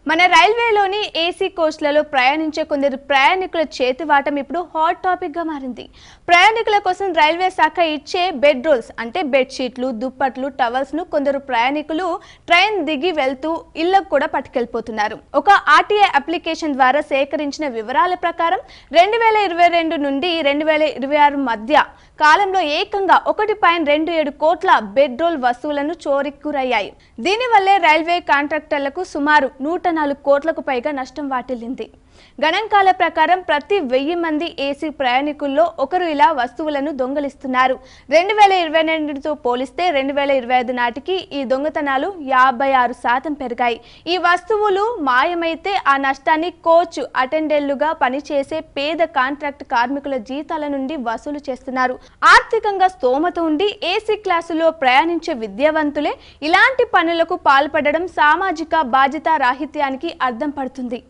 మన రైల్వేలోని ఏసీ కోచ్లలో ప్రయాణించే కొందరు ప్రయాణికుల చేతివాటం ఇప్పుడు హాట్ టాపిక్ గా మారింది. ప్రయాణికుల కోసం రైల్వే శాఖ ఇచ్చే బెడ్ రోల్స్ అంటే బెడ్షీట్లు, దుప్పట్లు, టవల్స్ ను కొందరు ప్రయాణికులు ట్రైన్ దిగి వెళ్తూ ఇళ్లకు కూడా పట్టుకెళ్లిపోతున్నారు. ఒక ఆర్టీఐ అప్లికేషన్ ద్వారా సేకరించిన వివరాల ప్రకారం 2022 నుండి 2026 మధ్య కాలంలో ఏకంగా 1.27 కోట్ల బెడ్ రోల్ వస్తువులను చోరీకి గురయ్యాయి. దీనివల్లే రైల్వే కాంట్రాక్టర్లకు సుమారు 104 కోట్లకు పైగా నష్టం వాటిల్లింది. గణాంకాల ప్రకారం ప్రతి 1000 మంది ఏసీ ప్రయాణికుల్లో ఒకరు ఇలా వస్తువులను దొంగలిస్తున్నారు. 2022తో పోలిస్తే 2025 నాటికి ఈ దొంగతనాలు 56% పెరిగాయి. ఈ వస్తువులు మాయమైతే ఆ నష్టాన్ని కోచ్ అటెండెంట్లుగా పనిచేసే పేద కాంట్రాక్ట్ కార్మికుల జీతాల నుండి వసూలు చేస్తున్నారు. ఆర్థికంగా స్తోమత ఉండి ఏసీ క్లాసులో ప్రయాణించే విద్యావంతులే ఇలాంటి పనులకు పాల్పడడం సామాజిక బాధ్యత రాహిత్యానికి అర్థం పడుతుంది.